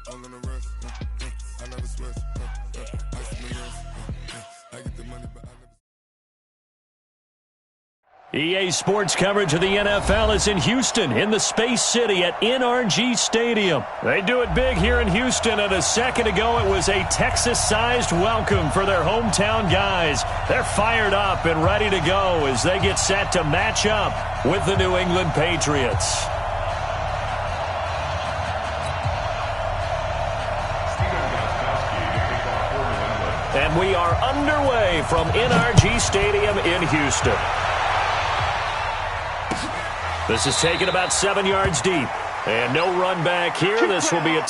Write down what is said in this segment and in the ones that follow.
I'm gonna rush. I never sweat. I see the rest. I get the money, but I never. EA Sports coverage of the NFL is in Houston, in the Space City at NRG Stadium. They do it big here in Houston, and a second ago it was a Texas-sized welcome for their hometown guys. They're fired up and ready to go as they get set to match up with the New England Patriots. And we are underway from NRG Stadium in Houston. This is taken about 7 yards deep. And no run back here. This will be a...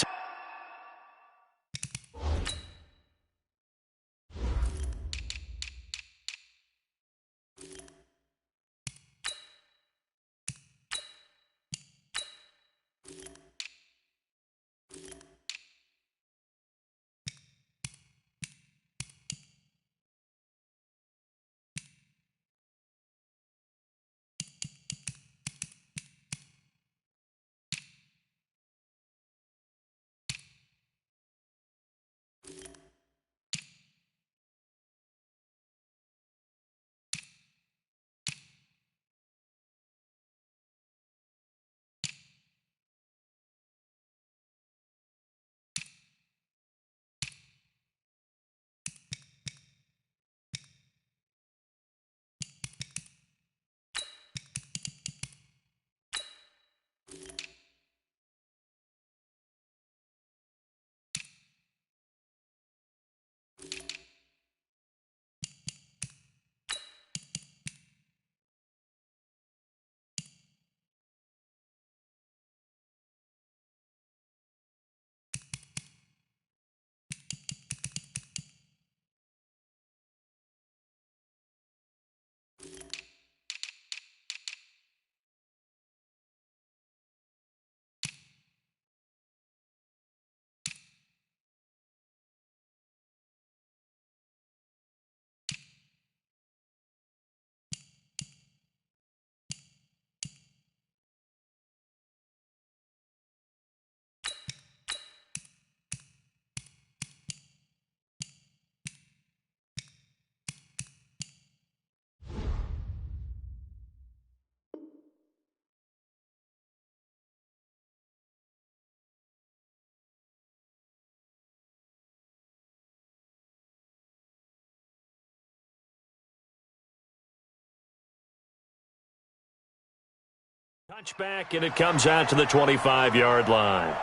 Touchback, and it comes out to the 25-yard line.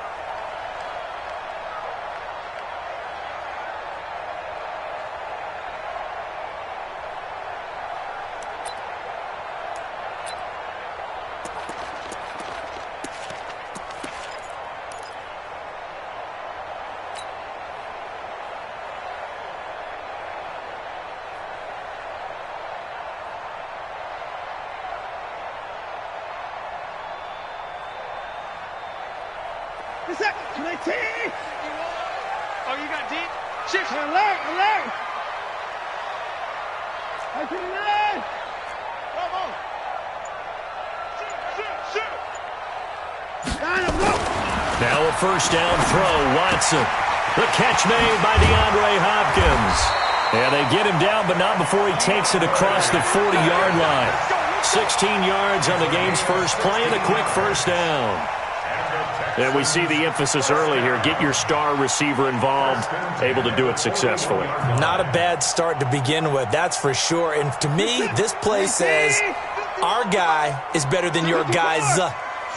Oh, you got deep? Shift. Alert. I can alert. Come on. Shoot. Now a first down throw, Watson. The catch made by DeAndre Hopkins. And they get him down, but not before he takes it across the 40-yard line. 16 yards on the game's first play and a quick first down. And we see the emphasis early here. Get your star receiver involved, able to do it successfully. Not a bad start to begin with, that's for sure. And to me, this play says our guy is better than your guys.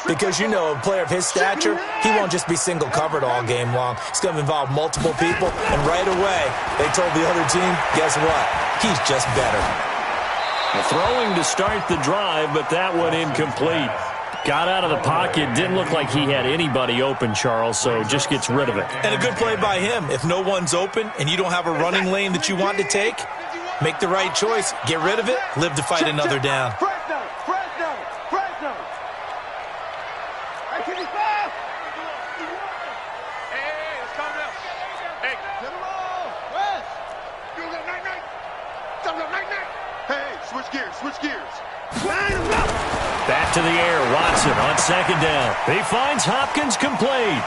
Because, you know, a player of his stature, he won't just be single covered all game long. He's going to involve multiple people. And right away, they told the other team, guess what? He's just better. Throwing to start the drive, but that one incomplete. Got out of the pocket. Didn't look like he had anybody open, Charles, so just gets rid of it. And a good play by him. If no one's open and you don't have a running lane that you want to take, make the right choice. Get rid of it. Live to fight another down. Switch gears. Back to the air, Watson on second down. He finds Hopkins complete.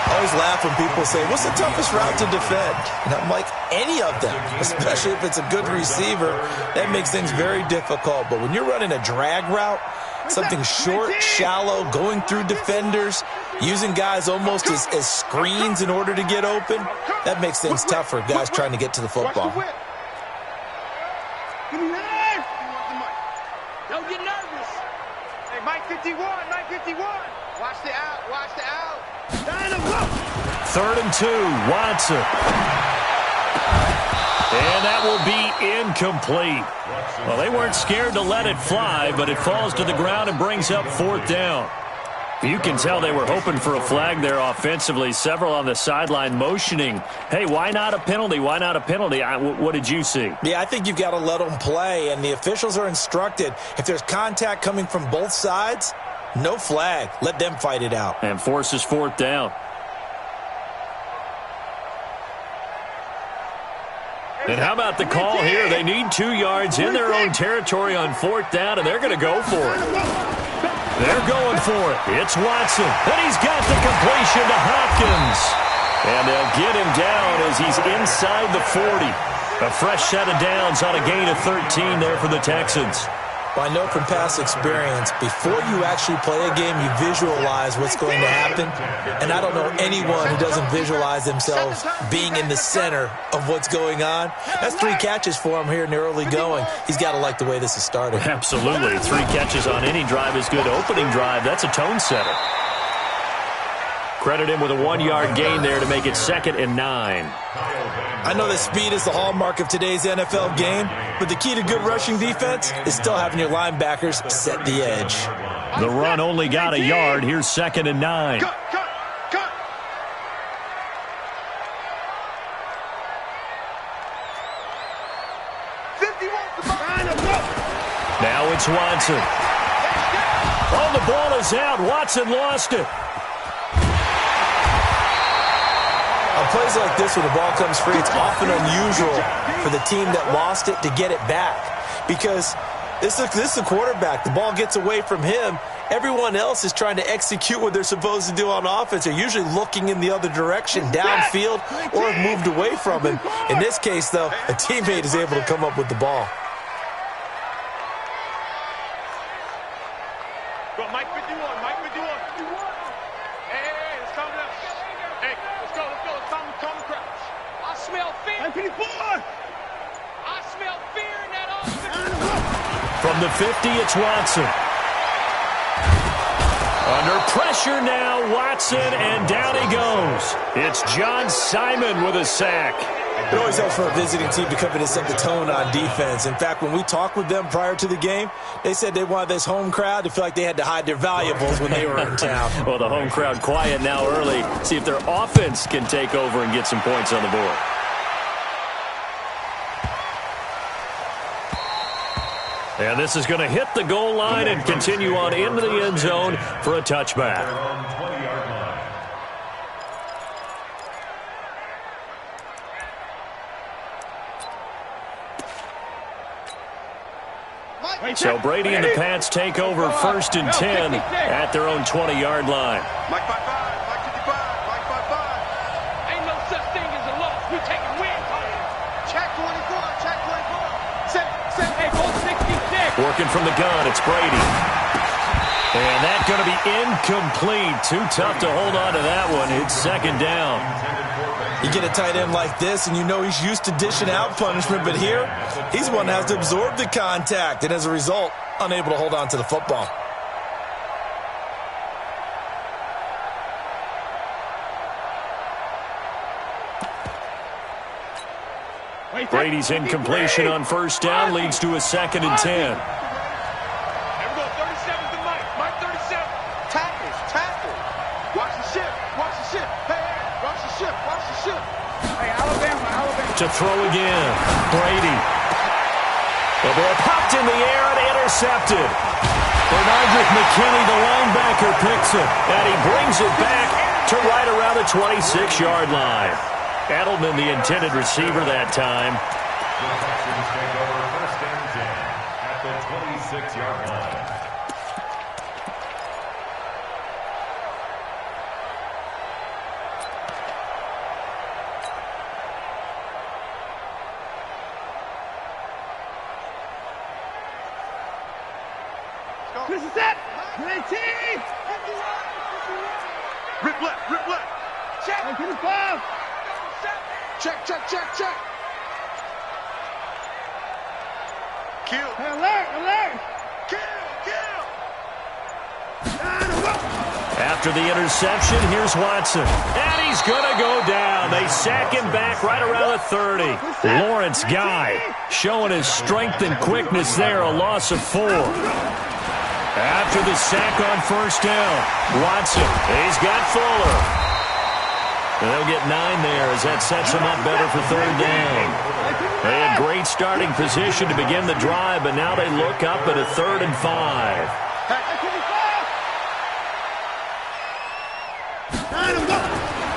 I always laugh when people say, what's the toughest route to defend? And I'm like, any of them, especially if it's a good receiver. That makes things very difficult. But when you're running a drag route, something short, shallow, going through defenders, using guys almost as screens in order to get open, that makes things tough for guys trying to get to the football. Don't get nervous. Hey, Mike 51, Mike 51. Watch the out, watch the out. 3rd and 2, Watson. And that will be incomplete. Well, they weren't scared to let it fly, but it falls to the ground and brings up 4th down. You can tell they were hoping for a flag there offensively. Several on the sideline motioning, hey, why not a penalty? Why not a penalty? What did you see? Yeah, I think you've got to let them play, and the officials are instructed, if there's contact coming from both sides, no flag. Let them fight it out. And forces 4th down. And how about the call here? They need 2 yards in their own territory on 4th down, and they're going to go for it. They're going for it. It's Watson, and he's got the completion to Hopkins. And they'll get him down as he's inside the 40. A fresh set of downs on a gain of 13 there for the Texans. Well, I know from past experience, before you actually play a game, you visualize what's going to happen. And I don't know anyone who doesn't visualize themselves being in the center of what's going on. That's 3 catches for him here in the early going. He's got to like the way this is starting. Absolutely. 3 catches on any drive is good. Opening drive, that's a tone setter. Credit him with a 1-yard gain there to make it 2nd and 9. I know that speed is the hallmark of today's NFL game, but the key to good rushing defense is still having your linebackers set the edge. The run only got a yard. Here's 2nd and 9. Cut. Now it's Watson. Oh, the ball is out. Watson lost it. On plays like this, when the ball comes free, it's often unusual for the team that lost it to get it back. Because this is a quarterback. The ball gets away from him. Everyone else is trying to execute what they're supposed to do on offense. They're usually looking in the other direction, downfield, or have moved away from him. In this case, though, a teammate is able to come up with the ball. Mike 51, Mike 51. Hey, let's calm down. Hey, let's go. Calm crouch. I smell fear. Mike 54. I smell fear in that offense. From the 50, it's Watson. Under pressure now, Watson, and down he goes. It's John Simon with a sack. It always helps for a visiting team to come in and set the tone on defense. In fact, when we talked with them prior to the game, they said they wanted this home crowd to feel like they had to hide their valuables when they were in town. Well, the home crowd quiet now early. See if their offense can take over and get some points on the board. And this is going to hit the goal line and continue on into the end zone for a touchback. So Brady and the Pats take over 1st and 10 at their own 20-yard line. Mike 55, Mike 55, Mike 55. Ain't no such thing as a loss. We taking wins on it. Check 24, check 24. Set, hey, goal 66. Working from the gun, it's Brady. And that's going to be incomplete. Too tough to hold on to that one. It's 2nd down. You get a tight end like this, and you know he's used to dishing out punishment, but here, he's the one that has to absorb the contact, and as a result, unable to hold on to the football. Brady's incompletion on 1st down leads to a 2nd and 10. Here we go, 37 to Mike. Mike 37. Tackles. Watch the ship. Hey, watch the ship. Hey, Alabama. To throw again, Brady. The ball popped in the air and intercepted. Bernardrick McKinney, the linebacker, picks it, and he brings it back to right around the 26-yard line. Edelman, the intended receiver that time. The Texans take over 1st and 10 at the 26-yard line. This is it. 19. Rip left, rip left. Check. Check. Kill. Hey, alert. Kill. After the interception, here's Watson. And he's going to go down. They sack him back right around the 30. Lawrence Guy showing his strength and quickness there, a loss of 4. After the sack on first down, Watson, he's got Fuller. And they'll get 9 there as that sets him up better for third down. They had great starting position to begin the drive, but now they look up at a 3rd and 5.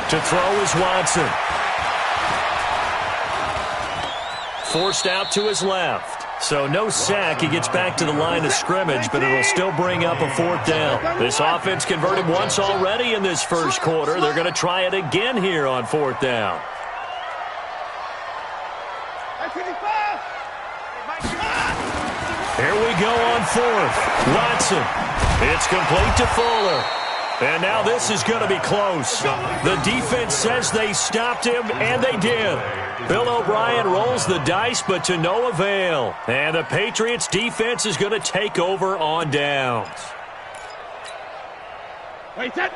To throw is Watson. Forced out to his left. So no sack. He gets back to the line of scrimmage, but it'll still bring up a 4th down. This offense converted once already in this first quarter. They're going to try it again here on 4th down. Here we go on 4th. Watson. It's complete to Fuller. And now this is going to be close. The defense says they stopped him, and they did. Bill O'Brien rolls the dice, but to no avail. And the Patriots defense is going to take over on downs.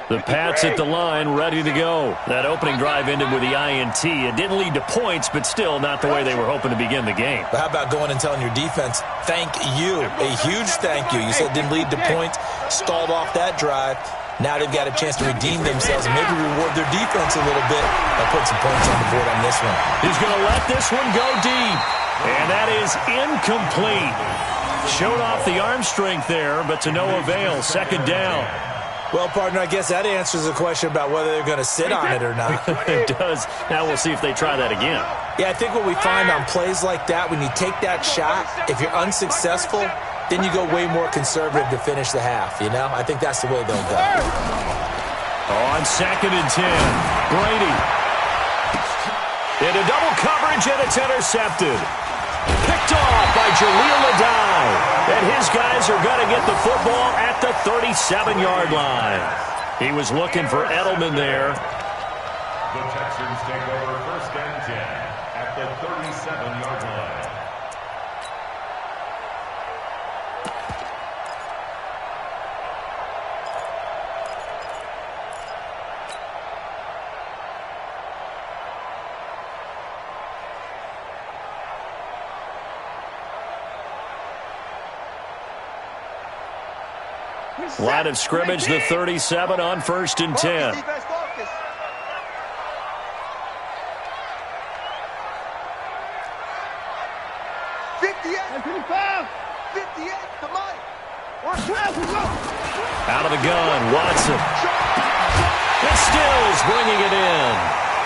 The Pats at the line, ready to go. That opening drive ended with the INT. It didn't lead to points, but still not the way they were hoping to begin the game. But how about going and telling your defense, thank you, a huge thank you. You said it didn't lead to points, stalled off that drive. Now they've got a chance to redeem themselves and maybe reward their defense a little bit by putting some points on the board on this one. He's going to let this one go deep. And that is incomplete. Showed off the arm strength there, but to no avail. 2nd down. Well, partner, I guess that answers the question about whether they're going to sit on it or not. It does. Now we'll see if they try that again. Yeah, I think what we find on plays like that, when you take that shot, if you're unsuccessful, then you go way more conservative to finish the half, you know? I think that's the way they'll go. On 2nd and 10, Brady. Into double coverage, and it's intercepted. Picked off by Jaleel Adai. And his guys are going to get the football at the 37-yard line. He was looking for Edelman there. The Texans take over 1st and 10 at the 37-yard line. Line of scrimmage, the 37 on 1st and 10. Out of the gun, Watson. And Stills bringing it in.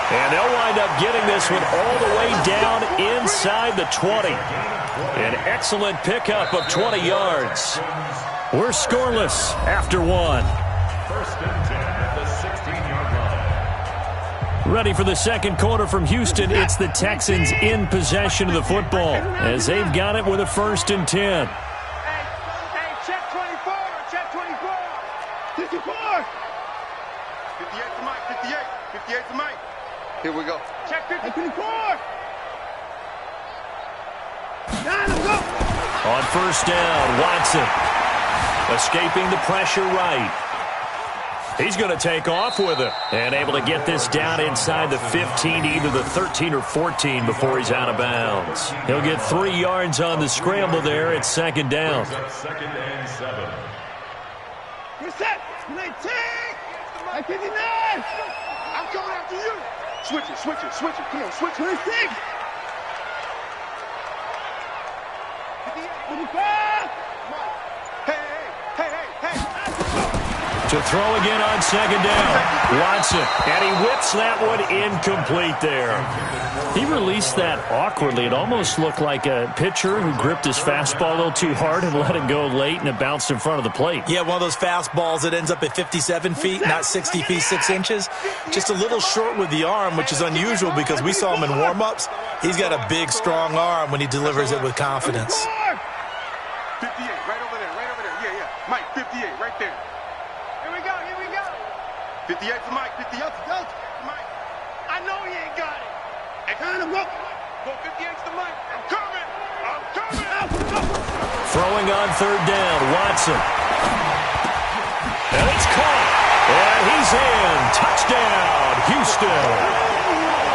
And they'll wind up getting this one all the way down inside the 20. An excellent pickup of 20 yards. We're scoreless after 1. 1st and 10 at the 16-yard line. Ready for the second quarter from Houston. It's the Texans in possession of the football as they've got it with a 1st and 10. Hey, check 24. Check 24. 54. 58 to Mike. 58. 58 to Mike. Here we go. Check 54. On 1st down, Watson. Escaping the pressure right. He's going to take off with it and able to get this down inside the 15, either the 13 or 14 before he's out of bounds. He'll get 3 yards on the scramble there. It's 2nd down. 2nd and 7. Reset. 19. 59. I'm coming after you. Switch it. Come on, switch 26. 55. To throw again on 2nd down. Watson. And he whips that one incomplete there. He released that awkwardly. It almost looked like a pitcher who gripped his fastball a little too hard and let it go late, and it bounced in front of the plate. Yeah, one of those fastballs that ends up at 57 feet, not 60 feet, 6 inches. Just a little short with the arm, which is unusual because we saw him in warm-ups. He's got a big, strong arm when he delivers it with confidence. 58, right over there. Yeah. Mike, there. Here we go, here we go. 58 for Mike, 58 for Mike. I know he ain't got it. Hey, kind of go. Go 58 to Mike. I'm coming. I'm coming. Throwing on third down, Watson. And it's caught. And he's in. Touchdown, Houston.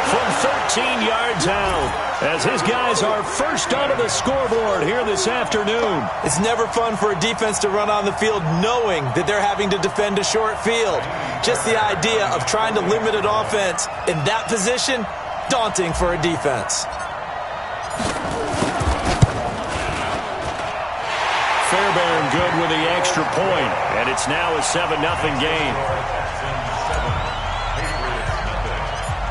From 13 yards out, as his guys are first onto the scoreboard here this afternoon. It's never fun for a defense to run on the field knowing that they're having to defend a short field. Just the idea of trying to limit an offense in that position, daunting for a defense. Fairbairn good with the extra point, and it's now a 7-0 game.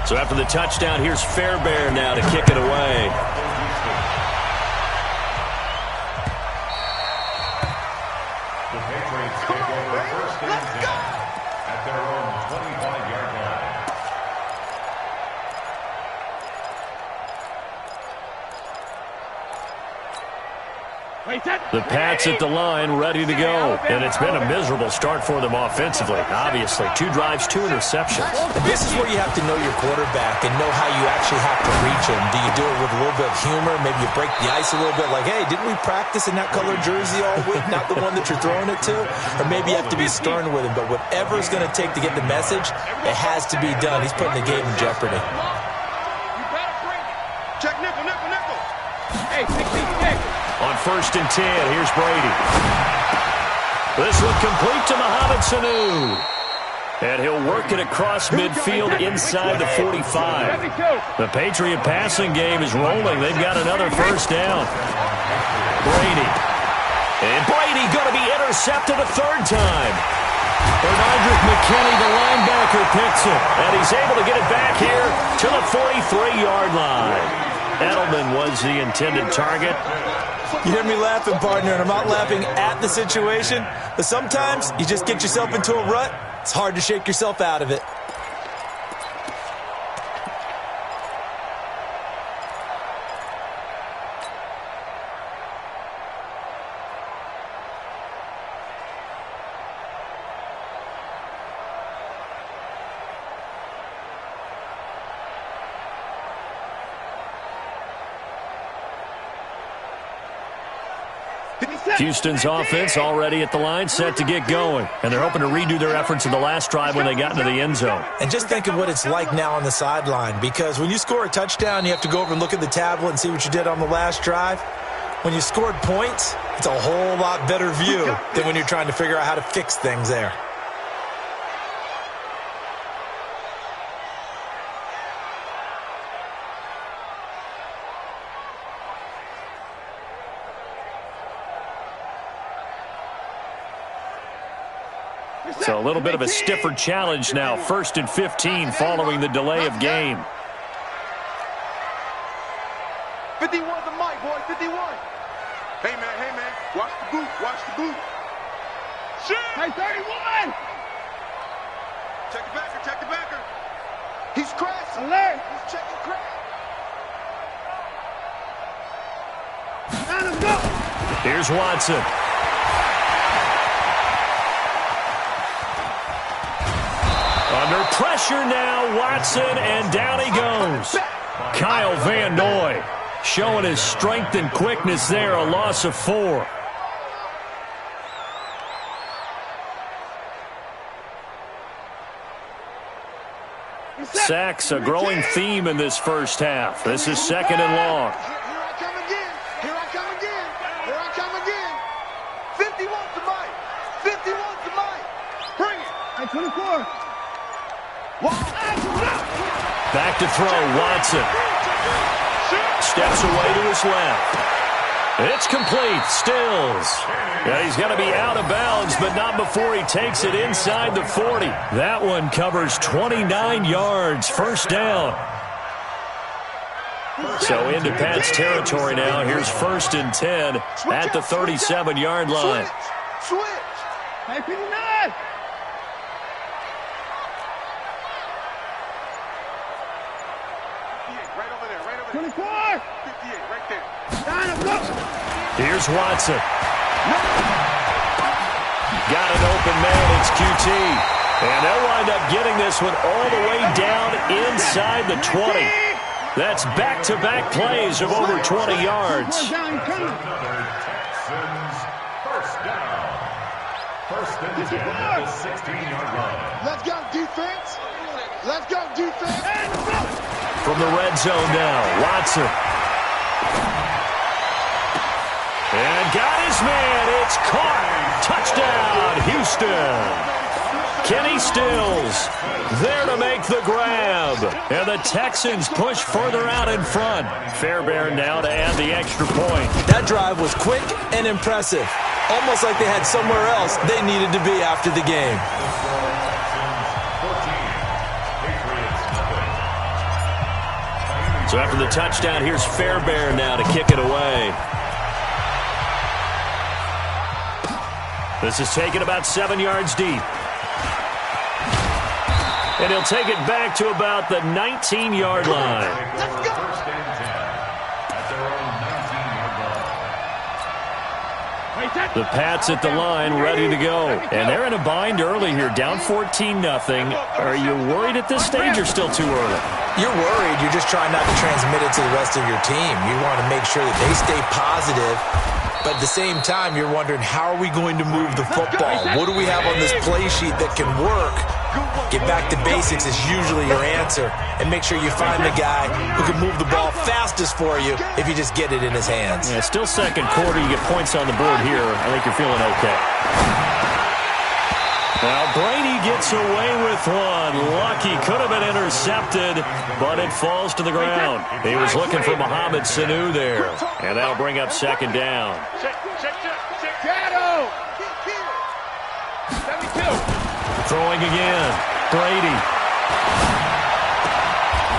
So after the touchdown, here's Fairbairn now to kick it away. The Patriots take over first and 10 at their own 25-yard line. The Pats at the line, ready to go. And it's been a miserable start for them offensively. Obviously, 2 drives, 2 interceptions. And this is where you have to know your quarterback and know how you actually have to reach him. Do you do it with a little bit of humor? Maybe you break the ice a little bit, like, hey, didn't we practice in that colored jersey all week, not the one that you're throwing it to? Or maybe you have to be stern with him. But whatever it's going to take to get the message, it has to be done. He's putting the game in jeopardy. You better bring it. Check nickel, nickel, nickel. Hey, 66. On first and 10, here's Brady. This one complete to Mohamed Sanu. And he'll work it across midfield inside the 45. The Patriot passing game is rolling. They've got another first down. Brady. And Brady going to be intercepted a third time. Bernardrick McKinney, the linebacker, picks it. And he's able to get it back here to the 43-yard line. Edelman was the intended target. You hear me laughing, partner, and I'm not laughing at the situation, but sometimes you just get yourself into a rut. It's hard to shake yourself out of it. Houston's offense already at the line, set to get going. And they're hoping to redo their efforts in the last drive when they got into the end zone. And just think of what it's like now on the sideline, because when you score a touchdown, you have to go over and look at the tablet and see what you did on the last drive. When you scored points, it's a whole lot better view than when you're trying to figure out how to fix things there. So a little bit of a stiffer challenge now. First and 15 following the delay of game. 51 to Mike, boy, 51. Hey, man, watch the boot, watch the boot. Shit! Hey, 31! Check the backer. He's crashing. Alert! He's checking crash. Let him go! Here's Watson. Under pressure now, Watson, and down he goes. Kyle Van Noy showing his strength and quickness there, a loss of 4. Sacks, a growing theme in this first half. This is second and long. Here I come again. 51 to Mike. 51 to Mike. Bring it. Hey, 24. Back to throw, Watson. Steps away to his left. It's complete, Stills. Yeah, he's going to be out of bounds, but not before he takes it inside the 40. That one covers 29 yards, first down. So into Pat's territory now. Here's first and 10 at the 37-yard line. Switch. Hey, 59. Right over there. 24. 58, right there. Here's Watson. Got an open man. It's QT. And they'll wind up getting this one all the way down inside the 20. That's back-to-back plays of over 20 yards. Another Texans first down. First and 10 at the 16-yard line. Let's go, defense. Let's go, defense. From the red zone now, Watson. And got his man. It's caught. Touchdown, Houston. Kenny Stills there to make the grab. And the Texans push further out in front. Fairbairn now to add the extra point. That drive was quick and impressive. Almost like they had somewhere else they needed to be after the game. So after the touchdown, here's Fairbairn now to kick it away. This is taken about 7 yards deep. And he'll take it back to about the 19-yard line. First and 10 at their own 19-yard line. The Pats at the line, ready to go. And they're in a bind early here, down 14-0. Are you worried at this stage or still too early? You're worried. You're just trying not to transmit it to the rest of your team. You want to make sure that they stay positive. But at the same time, you're wondering, how are we going to move the football? What do we have on this play sheet that can work? Get back to basics is usually your answer. And make sure you find the guy who can move the ball fastest for you if you just get it in his hands. Yeah, still second quarter. You get points on the board here. I think you're feeling okay. Now Brady gets away with one. Lucky, could have been intercepted, but it falls to the ground. He was looking for Mohamed Sanu there. And that'll bring up second down. Throwing again. Brady.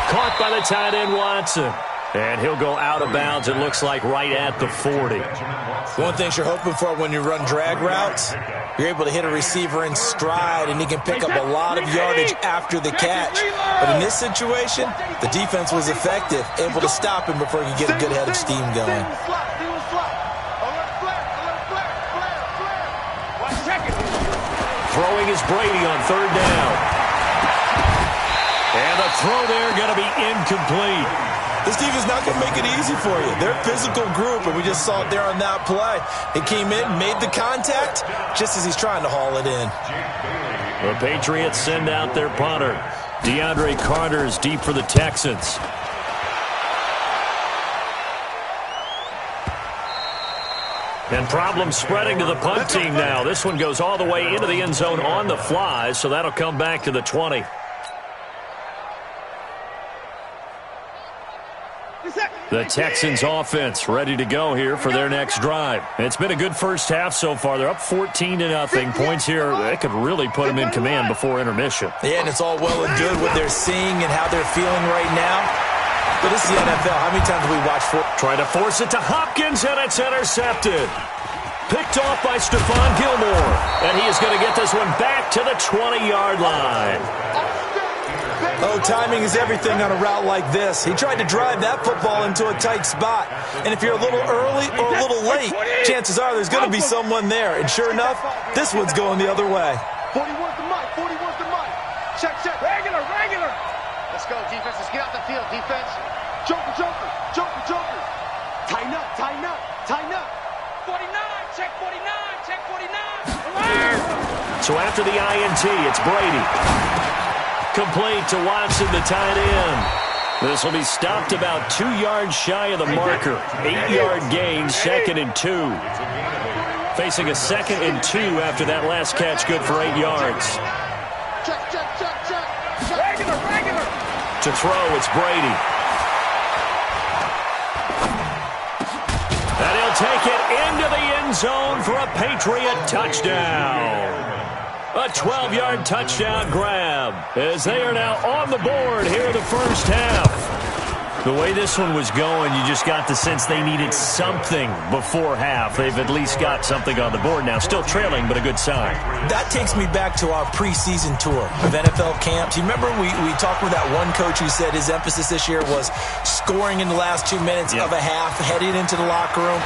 Caught by the tight end Watson. And he'll go out of bounds, it looks like, right at the 40. One thing you're hoping for when you run drag routes, you're able to hit a receiver in stride, and he can pick up a lot of yardage after the catch. But in this situation, the defense was effective, able to stop him before he could get a good head of steam going. Throwing is Brady on third down. And the throw there going to be incomplete. This defense is not going to make it easy for you. They're a physical group, and we just saw it there on that play. It came in, made the contact, just as he's trying to haul it in. The Patriots send out their punter. DeAndre Carter's deep for the Texans. And problems spreading to the punt team now. This one goes all the way into the end zone on the fly, so that'll come back to the 20. The Texans offense ready to go here for their next drive. It's been a good first half so far. They're up 14-0. Points here, that could really put them in command before intermission. Yeah, and it's all well and good what they're seeing and how they're feeling right now. But this is the NFL. How many times have we watched for? Trying to force it to Hopkins, and it's intercepted. Picked off by Stephon Gilmore. And he is going to get this one back to the 20-yard line. Oh, timing is everything on a route like this. He tried to drive that football into a tight spot. And if you're a little early or a little late, chances are there's going to be someone there. And sure enough, this one's going the other way. 40 wants the mic. 40 wants the mic. Check. Regular. Let's go, defense. Let's get out the field, defense. Joker. Tighten up. 49. Check 49. So after the INT, it's Brady. Complete to Watson, the tight end. This will be stopped about 2 yards shy of the marker. 8-yard gain, 2nd and 2. Facing a 2nd and 2 after that last catch, good for 8 yards. Check. Regular. To throw, it's Brady. And he'll take it into the end zone for a Patriot touchdown. A 12-yard touchdown grab as they are now on the board here in the first half. The way this one was going, you just got the sense they needed something before half. They've at least got something on the board now. Still trailing, but a good sign. That takes me back to our preseason tour of NFL camps. You remember we talked with that one coach who said his emphasis this year was scoring in the last 2 minutes of a half, heading into the locker room.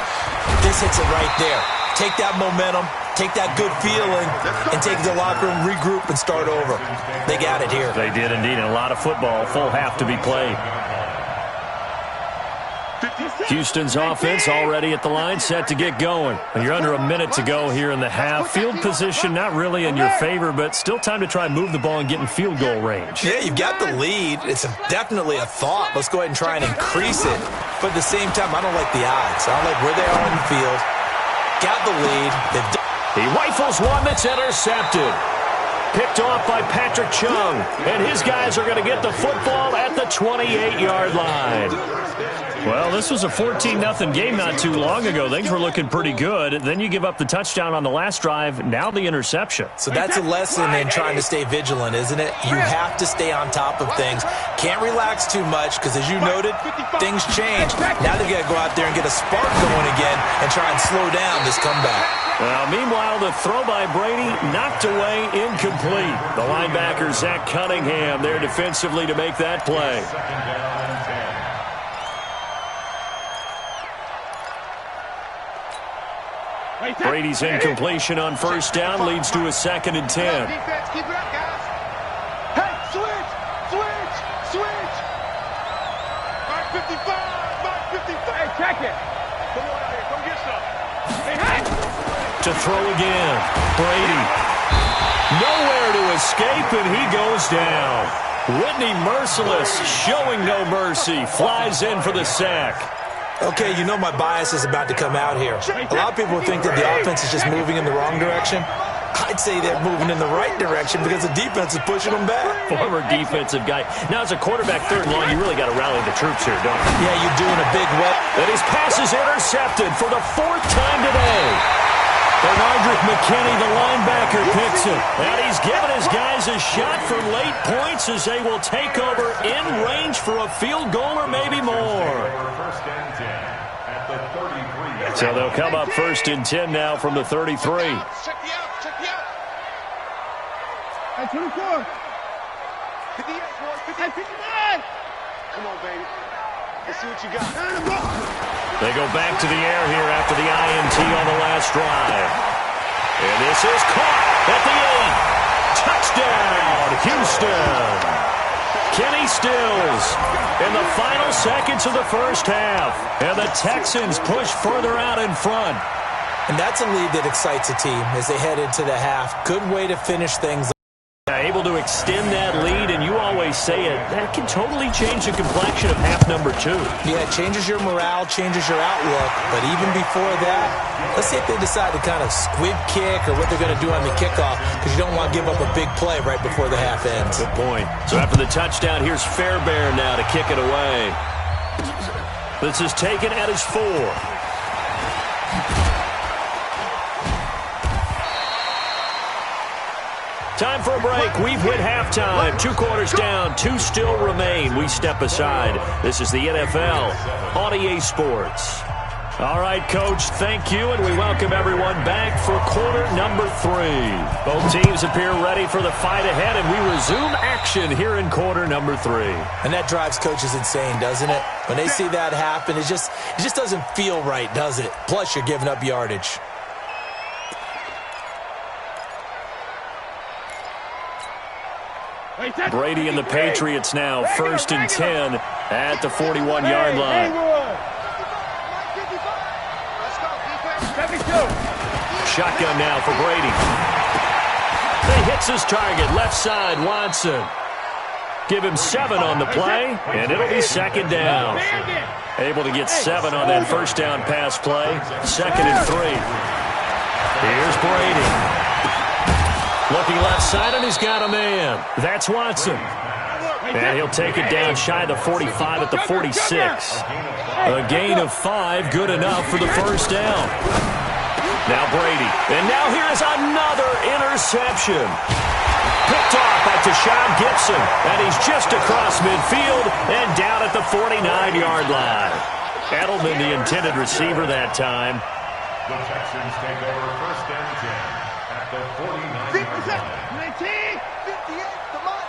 This hits it right there. Take that momentum, take that good feeling and take the locker room, regroup, and start over. They got it here. They did indeed, and a lot of football, full half to be played. Houston's offense already at the line, set to get going. And you're under a minute to go here in the half. Field position not really in your favor, but still time to try and move the ball and get in field goal range. Yeah, you've got the lead. It's definitely a thought. Let's go ahead and try and increase it. But at the same time, I don't like the odds. I don't like where they are on the field. Got the lead. He rifles one that's intercepted. Picked off by Patrick Chung. And his guys are going to get the football at the 28-yard line. Well, this was a 14-0 game not too long ago. Things were looking pretty good. Then you give up the touchdown on the last drive. Now the interception. So that's a lesson in trying to stay vigilant, isn't it? You have to stay on top of things. Can't relax too much because, as you noted, things change. Now they've got to go out there and get a spark going again and try and slow down this comeback. Well, meanwhile, the throw by Brady knocked away, incomplete. The linebacker, Zach Cunningham, there defensively to make that play. Brady's incompletion on first down leads to a 2nd and 10. Defense, keep it up, guys. Hey, switch! Mark 55! Mark 55! Hey, check it! Come on out here, come get some. Hey! To throw again. Brady. Nowhere to escape, and he goes down. Whitney Merciless, showing no mercy, flies in for the sack. Okay, you know my bias is about to come out here. A lot of people think that the offense is just moving in the wrong direction. I'd say they're moving in the right direction because the defense is pushing them back. Former defensive guy. Now, as a quarterback, 3rd and long, you really got to rally the troops here, don't you? Yeah, you're doing a big wet. And his pass is intercepted for the 4th time today. Bernardrick McKinney, the linebacker, picks it. And he's given his guys a shot for late points as they will take over in range for a field goal or maybe more. So they'll come up 1st and 10 now from the 33. Check the out. Hey, 24. 58, boys. 59. Come on, baby. Let's see what you got. They go back to the air here after the INT on the last drive. And this is caught at the 8. Touchdown, Houston. Kenny Stills in the final seconds of the first half. And the Texans push further out in front. And that's a lead that excites a team as they head into the half. Good way to finish things. Able to extend that lead, and you always say it, that can totally change the complexion of half number 2. Yeah, it changes your morale, changes your outlook. But even before that, let's see if they decide to kind of squib kick or what they're going to do on the kickoff, because you don't want to give up a big play right before the half ends. Good point. So after the touchdown, here's Fairbairn now to kick it away. This is taken at his 4. Time for a break. We've hit halftime. 2 quarters down. 2 still remain. We step aside. This is the NFL on EA Sports. All right, Coach, thank you, and we welcome everyone back for quarter number 3. Both teams appear ready for the fight ahead, and we resume action here in quarter number 3. And that drives coaches insane, doesn't it? When they see that happen, it just doesn't feel right, does it? Plus, you're giving up yardage. Brady and the Patriots now 1st and 10 at the 41-yard line. Shotgun now for Brady. He hits his target, left side, Watson. Give him 7 on the play, and it'll be 2nd down. Able to get 7 on that first down pass play. 2nd and 3. Here's Brady. Looking left side, and he's got a man. That's Watson. And he'll take it down shy of the 45 at the 46. A gain of 5, good enough for the first down. Now Brady. And now here is another interception. Picked off by Tashawn Gibson. And he's just across midfield and down at the 49-yard line. Edelman, the intended receiver that time. The Texans take over 1st and 10 at the 49-yard line. 19, 58, come on.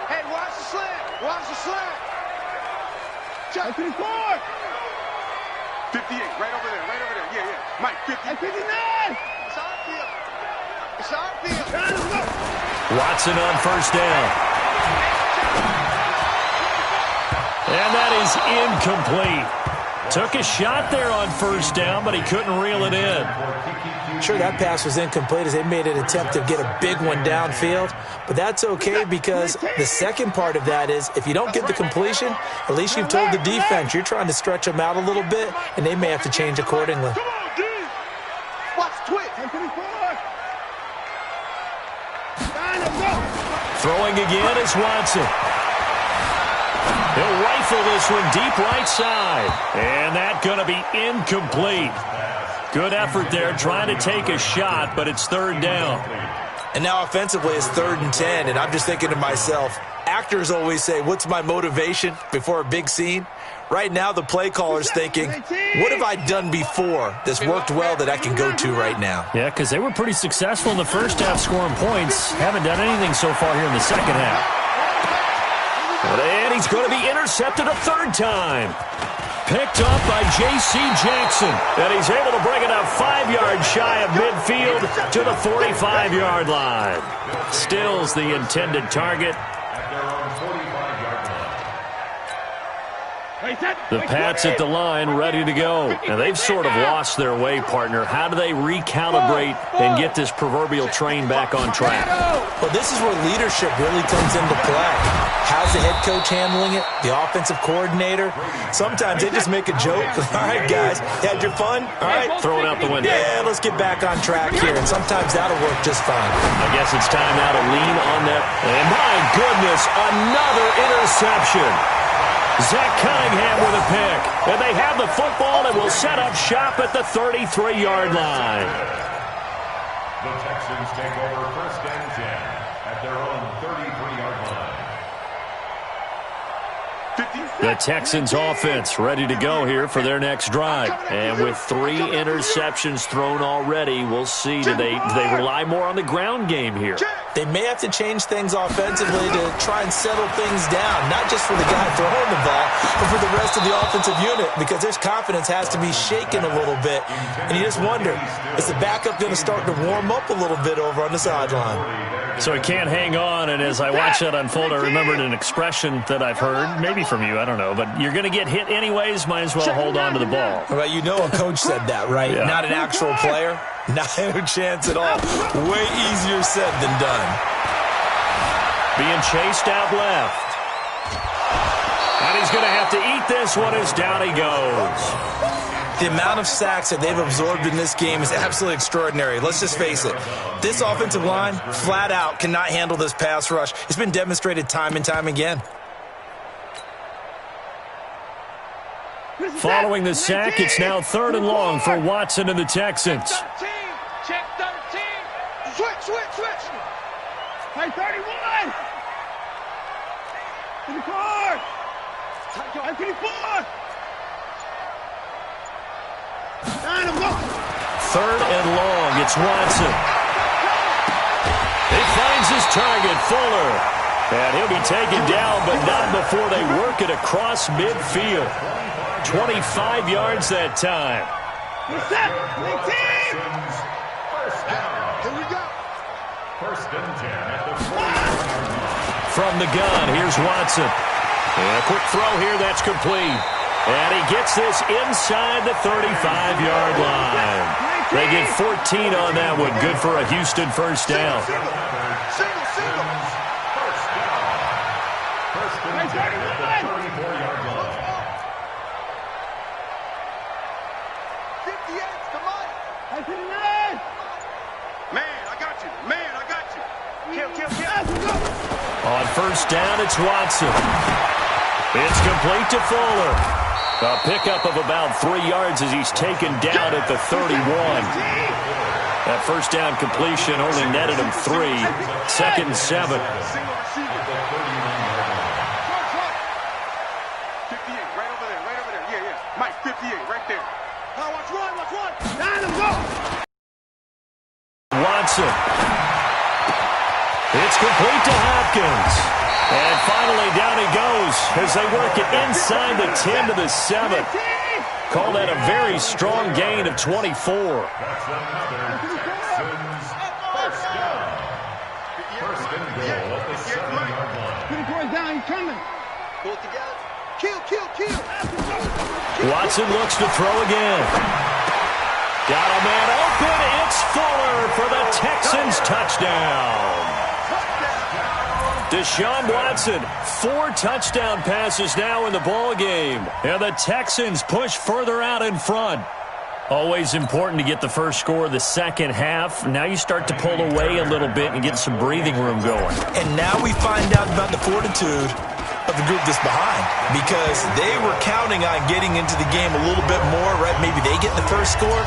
Hey, watch the slant. Watch the slant. Check. 54. 58, right over there, right over there. Yeah, yeah. Mike, 50. 59. It's on field. Watson on first down. And that is incomplete. Took a shot there on first down, but he couldn't reel it in. Sure, that pass was incomplete as they made an attempt to get a big one downfield, but that's okay because the second part of that is if you don't get the completion, at least you've told the defense you're trying to stretch them out a little bit, and they may have to change accordingly. Throwing again is Watson. He'll rifle this one deep right side. And that's going to be incomplete. Good effort there trying to take a shot, but it's third down. And now offensively it's 3rd and 10, and I'm just thinking to myself, actors always say, what's my motivation before a big scene? Right now the play caller's thinking, what have I done before that's worked well that I can go to right now? Yeah, because they were pretty successful in the first half scoring points. Haven't done anything so far here in the second half. And he's going to be intercepted a third time. Picked up by J.C. Jackson. And he's able to bring it up 5 yards shy of midfield to the 45-yard line. Still's the intended target. The Pats at the line ready to go. And they've sort of lost their way, partner. How do they recalibrate and get this proverbial train back on track? Well, this is where leadership really comes into play. How's the head coach handling it? The offensive coordinator? Sometimes they just make a joke. All right, guys, you had your fun? All right. Throw it out the window. Yeah, let's get back on track here. And sometimes that'll work just fine. I guess it's time now to lean on that. And my goodness, another interception. Zach Cunningham with a pick. And they have the football and will set up shop at the 33-yard line. The Texans take over 1st and 10 at their own 33-yard line. The Texans offense ready to go here for their next drive. And with 3 interceptions thrown already, we'll see. Do they rely more on the ground game here? They may have to change things offensively to try and settle things down, not just for the guy throwing the ball, but for the rest of the offensive unit, because their confidence has to be shaken a little bit. And you just wonder, is the backup going to start to warm up a little bit over on the sideline? So he can't hang on, and as I watch that unfold, I remembered an expression that I've heard, maybe from you, I don't know, but you're going to get hit anyways, might as well hold on to the ball. Well, you know a coach said that, right? Yeah. Not an actual player? Not a chance at all. Way easier said than done. Being chased out left. And he's going to have to eat this one as down he goes. The amount of sacks that they've absorbed in this game is absolutely extraordinary. Let's just face it. This offensive line, flat out, cannot handle this pass rush. It's been demonstrated time and time again. Following the sack, it's now 3rd and long for Watson and the Texans. 13. Check 13. Switch. Hey, 31. To the car. Hey, 24. 3rd and long, it's Watson. He finds his target, Fuller. And he'll be taken down, but not before they work it across midfield. 25 yards that time. Here we go. 1st and 10 at the 40-yard line. From the gun, here's Watson. And a quick throw here, that's complete. And he gets this inside the 35-yard line. They get 14 on that one. Good for a Houston first down. Single. 1st and 10 at the 34-yard line. 58's the money. Man, I got you. Kill. On first down, it's Watson. It's complete to Fuller. A pickup of about 3 yards as he's taken down at the 31. That first down completion only netted him 3. 2nd and 7. 58, right over there. Yeah. Mike, 58, right there. Now watch one. Down him, go. Watson. It's complete to Hopkins. And finally, down he goes as they work it inside the 10 to the 7. Call that a very strong gain of 24. That's another Texans first down. Watson looks to throw again. Got a man open. It's Fuller for the Texans touchdown. Deshaun Watson, 4 touchdown passes now in the ball game. And the Texans push further out in front. Always important to get the first score of the second half. Now you start to pull away a little bit and get some breathing room going. And now we find out about the fortitude of the group that's behind, because they were counting on getting into the game a little bit more, right? Maybe they get the first score.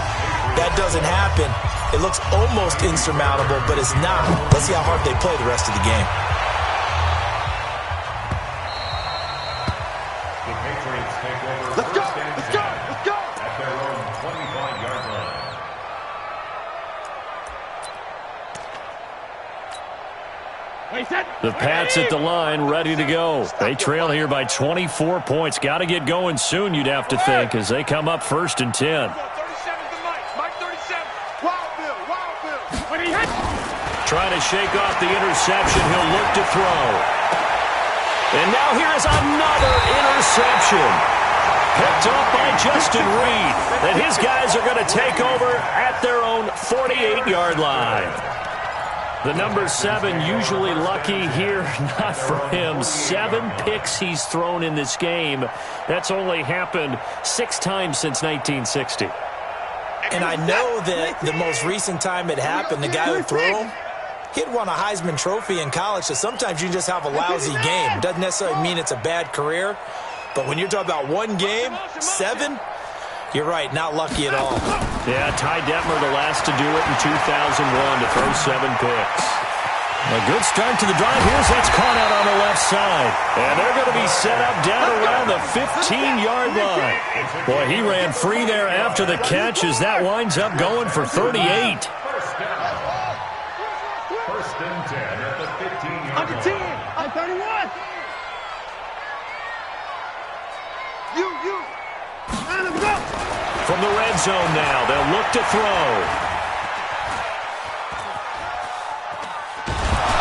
That doesn't happen. It looks almost insurmountable, but it's not. Let's see how hard they play the rest of the game. The Patriots take over. Let's go! Let's go! Let's go! At their own 25-yard line. The Pats at the line, ready to go. They trail here by 24 points. Got to get going soon, you'd have to think, as they come up 1st and 10. 37 to Mike. Mike 37. Wild Bill. Wild Bill. When he hits. Trying to shake off the interception. He'll look to throw. And now here is another interception. Picked off by Justin Reed. And his guys are going to take over at their own 48-yard line. The number 7 usually lucky here, not for him. 7 picks he's thrown in this game. That's only happened 6 times since 1960. And I know that the most recent time it happened, the guy who threw him, he'd won a Heisman Trophy in college, so sometimes you just have a lousy game. Doesn't necessarily mean it's a bad career, but when you're talking about one game, 7, you're right, not lucky at all. Yeah, Ty Detmer, the last to do it in 2001 to throw 7 picks. A good start to the drive. Here's that's caught out on the left side. And they're going to be set up down around the 15-yard line. Boy, he ran free there after the catch as that winds up going for 38. First and 10 at the 15-yard line. 10. I'm 31. You. Let him go. From the red zone now, they'll look to throw.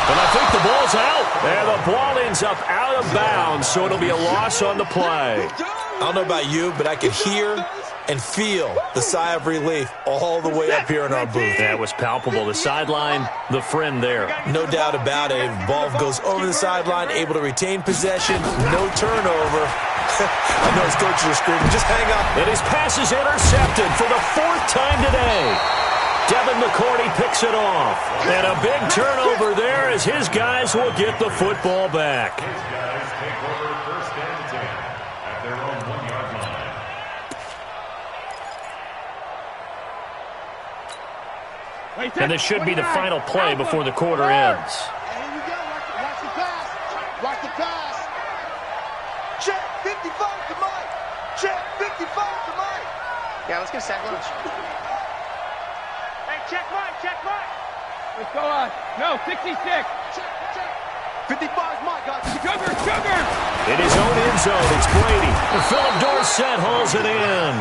And I think the ball's out. And the ball ends up out of bounds, so it'll be a loss on the play. I don't know about you, but I could hear and feel the sigh of relief all the way up here in our booth. That was palpable. The sideline, the friend there. No doubt about it. Ball goes over the sideline, able to retain possession, no turnover. I know his coaches are screaming, just hang up. And his pass is intercepted for the 4th time today. Devin McCourty picks it off. And a big turnover there as his guys will get the football back. His guys take over first and 10 at their own 1-yard line. And this should be the final play before the quarter ends. And here we go. Watch the pass. Watch the pass. Check 55 to Mike. Check 55 to Mike. Yeah, let's get a sack lunch. Hey, check Mike. Check Mike. Let's go on. No, 66. Check. 55 is Mike, guys. Sugar. In his own end zone, it's Brady. And Philip Dorsett hauls it in.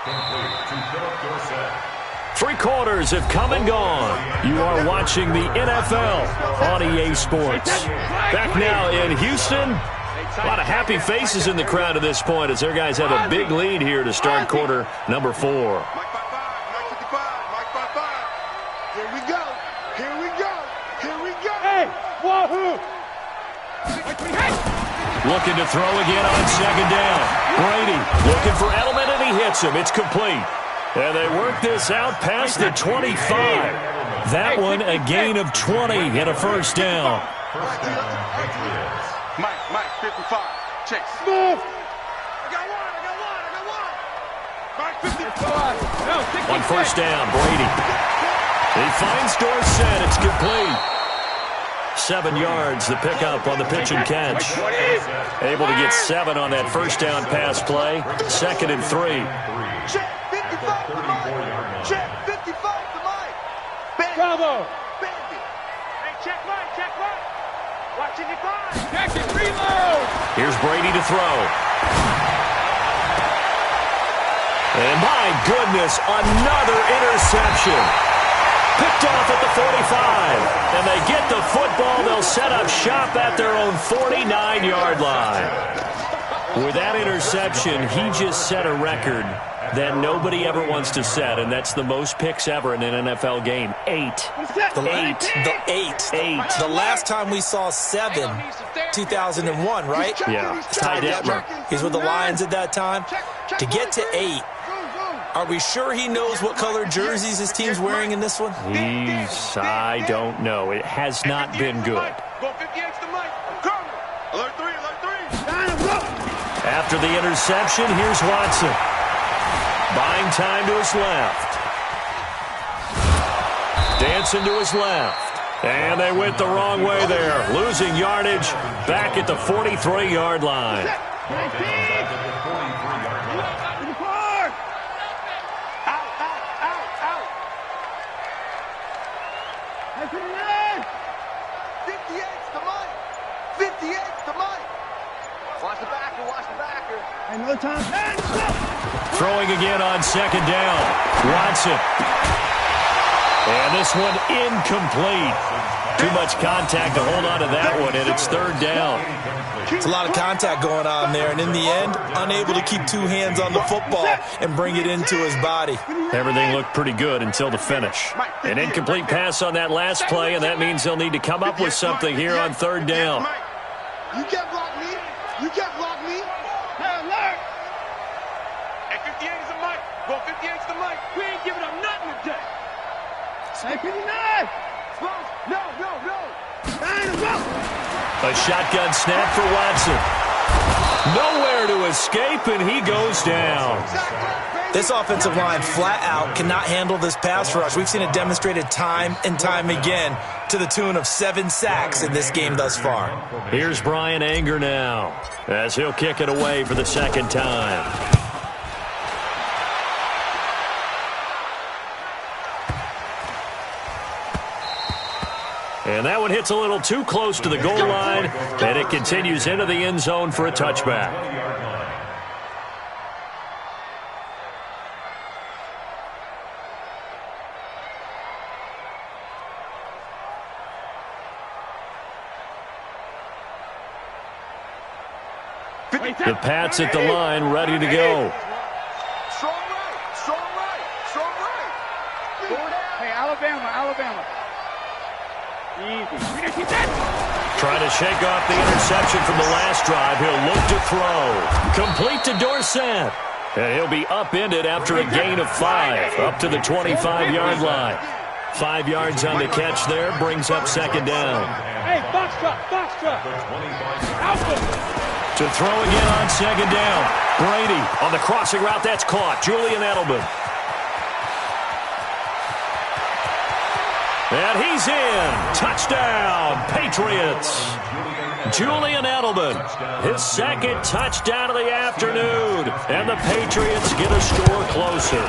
Complete to Philip Dorsett. 3 quarters have come and gone. You are watching the NFL on EA Sports. Back now in Houston. A lot of happy faces in the crowd at this point as their guys have a big lead here to start quarter number 4. Mike 55. Mike 55. Mike 55. Here we go. Hey, wahoo. Looking to throw again on 2nd down. Brady looking for Edelman, and he hits him. It's complete. And they work this out past the 25. That one a gain of 20 and a first down. First down, Patriots. Mike 55. Chase. Move. I got one. Mike 55. No, 66. On first down, Brady. He finds Dorsett. It's complete. 7 yards, the pickup on the pitch and catch. Able to get 7 on that first down pass play. 2nd and 3. Check 55 to Mike. Check 55 to Mike. Bravo. Bandit. Hey, check Mike. Watching it fly. Check it, reload. Here's Brady to throw. And my goodness, another interception. Picked off at the 45. And they get the football. They'll set up shop at their own 49-yard line. With that interception, he just set a record that nobody ever wants to set, and that's the most picks ever in an NFL game. 8. The last time we saw 7, 2001, right? Yeah. Ty Detmer. He's with the Lions at that time. To get to 8, are we sure he knows what color jerseys his team's wearing in this one? I don't know. It has not been good. After the interception, here's Watson. Buying time to his left. Dancing to his left. And they went the wrong way there. Losing yardage back at the 43-yard line. Throwing again on second down. Watson. And this one incomplete. Too much contact to hold on to that one, and it's third down. It's a lot of contact going on there, and in the end, unable to keep 2 hands on the football and bring it into his body. Everything looked pretty good until the finish. An incomplete pass on that last play, and that means they'll need to come up with something here on third down. You can't block me. You can't block me. Hey, alert. Hey, 58 is the mic. Well, 58 is the mic. We ain't giving up nothing today. Hey, 59. No. A shotgun snap for Watson. Nowhere to escape, and he goes down. This offensive line flat out cannot handle this pass rush. We've seen it demonstrated time and time again to the tune of 7 sacks in this game thus far. Here's Brian Anger now as he'll kick it away for the second time. And that one hits a little too close to the goal line, and it continues into the end zone for a touchback. The Pats at the line, ready to go. Strong right. Hey, Alabama. Easy. Trying to shake off the interception from the last drive. He'll look to throw. Complete to Dorsett. And he'll be upended after a gain of 5, up to the 25-yard line. 5 yards on the catch there, brings up second down. Hey, box truck. Alpha. To throw again on second down. Brady on the crossing route. That's caught. Julian Edelman. And he's in. Touchdown, Patriots. Julian Edelman, his second touchdown of the afternoon. And the Patriots get a score closer.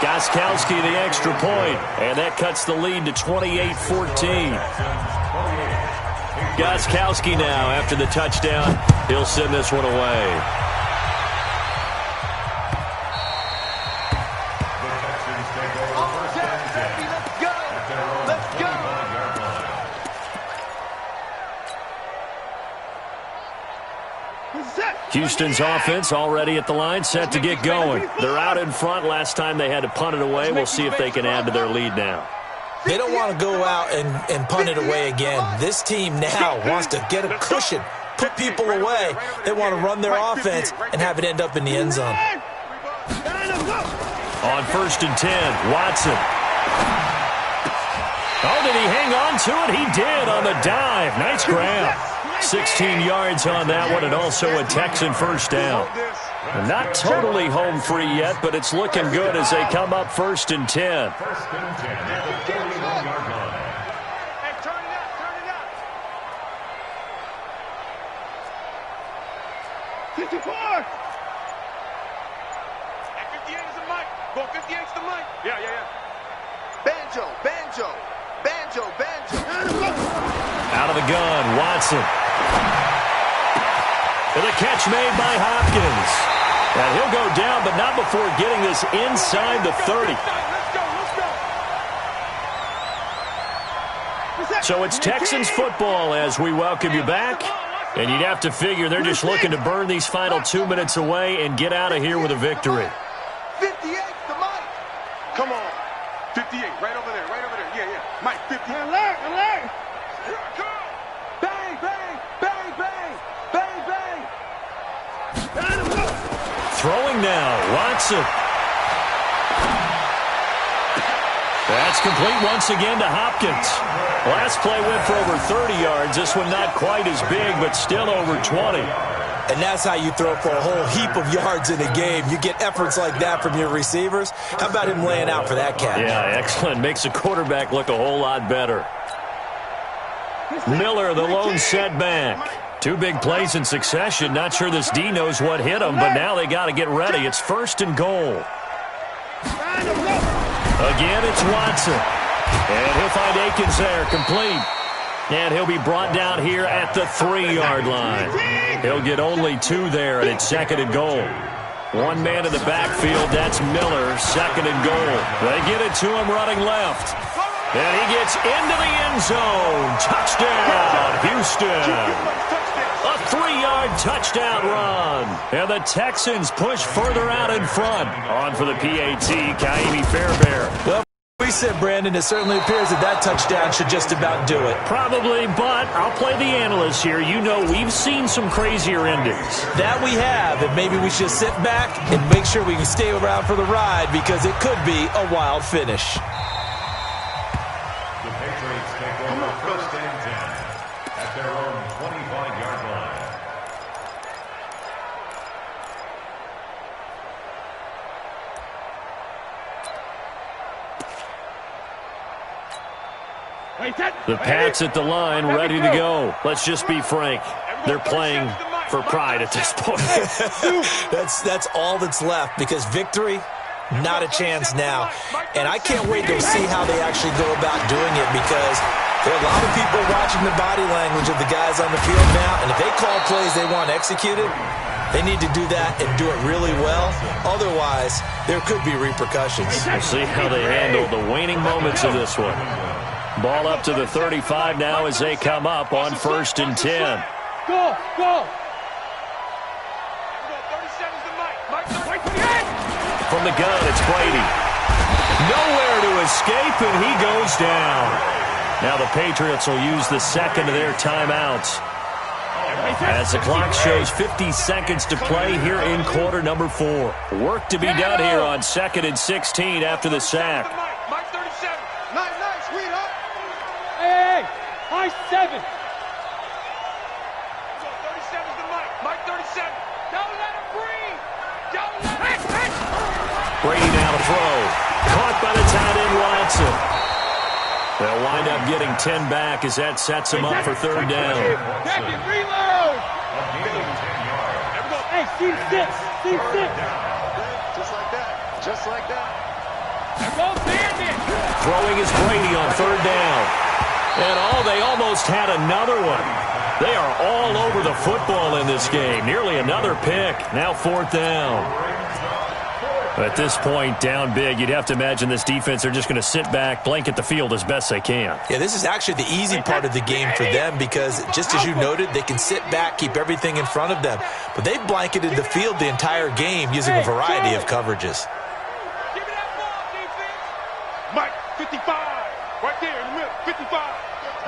Gostkowski the extra point, and that cuts the lead to 28-14. Gostkowski now, after the touchdown, he'll send this one away. Houston's offense already at the line, set to get going. They're out in front. Last time they had to punt it away. We'll see if they can add to their lead now. They don't want to go out and punt it away again. This team now wants to get a cushion, put people away. They want to run their offense and have it end up in the end zone. On 1st and 10, Watson. Oh, did he hang on to it? He did on the dive. Nice grab. 16 yards on that one, and also a Texan first down. Not totally home free yet, but it's looking good as they come up 1st and 10. Hey, turn it up. 54. Hey, 58 is the mic. Go, 58 is the mic. Yeah. Banjo. Out of the gun, Watson. And the catch made by Hopkins. And he'll go down, but not before getting this inside the 30. So it's Texans football as we welcome you back. And you'd have to figure they're just looking to burn these final 2 minutes away and get out of here with a victory. 58 to Mike. Come on. 58, right over there, right over there. Yeah, yeah. Mike, 50. Alert, alert. Here I come. Bang, bang, bang, bang, bang, bang. Throwing now, Watson. That's complete once again to Hopkins. Last play went for over 30 yards. This one not quite as big, but still over 20. And that's how you throw for a whole heap of yards in a game. You get efforts like that from your receivers. How about him laying out for that catch? Yeah, excellent. Makes the quarterback look a whole lot better. Miller, the lone setback. 2 big plays in succession. Not sure this D knows what hit him, but now they got to get ready. It's 1st and goal. Again, it's Watson. And he'll find Akins there, complete. And he'll be brought down here at the 3-yard line. He'll get only 2 there, and it's 2nd and goal. 1 man in the backfield, that's Miller, 2nd and goal. They get it to him running left. And he gets into the end zone. Touchdown, Houston. A 3-yard touchdown run. And the Texans push further out in front. On for the PAT, Kaimi Fairbairn. Well, we said, Brandon, it certainly appears that touchdown should just about do it. Probably, but I'll play the analyst here. You know we've seen some crazier endings. That we have, and maybe we should sit back and make sure we can stay around for the ride because it could be a wild finish. The Patriots take over 1st and 10 at their own 25-yard line. The Pats at the line, ready to go. Let's just be frank. They're playing for pride at this point. That's all that's left because victory, not a chance now. And I can't wait to see how they actually go about doing it because there are a lot of people watching the body language of the guys on the field now. And if they call plays they want executed, they need to do that and do it really well. Otherwise, there could be repercussions. We'll see how they handle the waning moments of this one. Ball up to the 35 now as they come up on 1st and 10. Go, go. From the gun, it's Brady. Nowhere to escape, and he goes down. Now the Patriots will use the 2nd of their timeouts. As the clock shows 50 seconds to play here in quarter number 4. Work to be done here on 2nd and 16 after the sack. Mike 37. Nice, sweetheart. Hey, high 7. 37's the Mike. Mike 37. Don't let him breathe. Don't let him. Brady now to throw. Caught by the tight end Watson. They'll wind up getting 10 back as that sets them up for 3rd down. Second, reload. Hey, seat 6. Seat 6. Just like that. Just like that. Go, Bandit. Throwing is Brady on 3rd down. And they almost had another one. They are all over the football in this game. Nearly another pick. Now 4th down. At this point, down big, you'd have to imagine this defense, they're just going to sit back, blanket the field as best they can. Yeah, this is actually the easy part of the game for them because, just as you noted, they can sit back, keep everything in front of them. But they've blanketed the field the entire game using a variety of coverages. Give me that ball, defense. Mike 55. Right there in the middle. 55.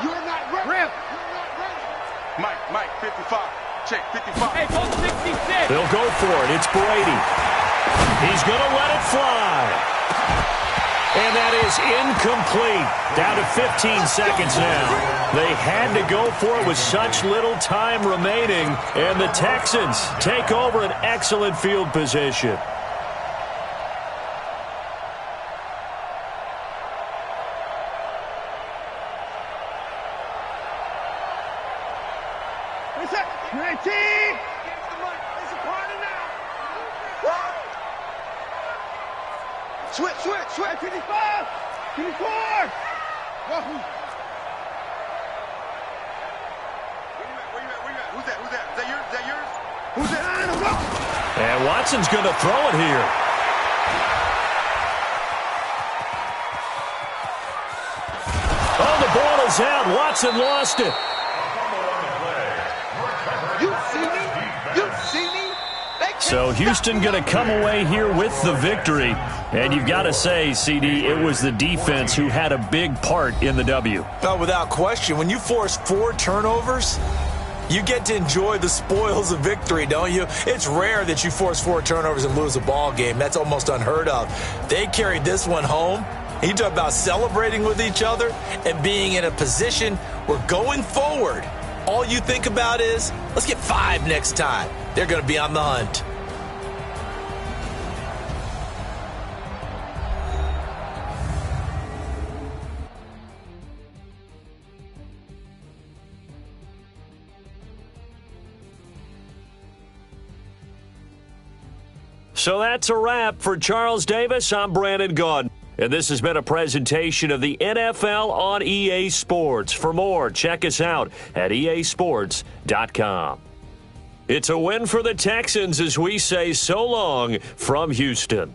You're not ready. Rip. You're not ready. Mike 55. Check 55. Hey, go 66. They'll go for it. It's Brady. He's going to let it fly. And that is incomplete. Down to 15 seconds now. They had to go for it with such little time remaining. And the Texans take over an excellent field position. What's that? 19. It's a party now. Switch. 55. 54. Where you at? Who's that? Is that yours? Who's that? And Watson's going to throw it here. Oh, the ball is out. Watson lost it. A fumble on the play. So Houston going to come away here with the victory. And you've got to say, CD, it was the defense who had a big part in the W. Oh, without question. When you force 4 turnovers, you get to enjoy the spoils of victory, don't you? It's rare that you force 4 turnovers and lose a ball game. That's almost unheard of. They carried this one home. You talk about celebrating with each other and being in a position where going forward, all you think about is, let's get 5 next time. They're going to be on the hunt. So that's a wrap for Charles Davis. I'm Brandon Gaudin. And this has been a presentation of the NFL on EA Sports. For more, check us out at easports.com. It's a win for the Texans as we say so long from Houston.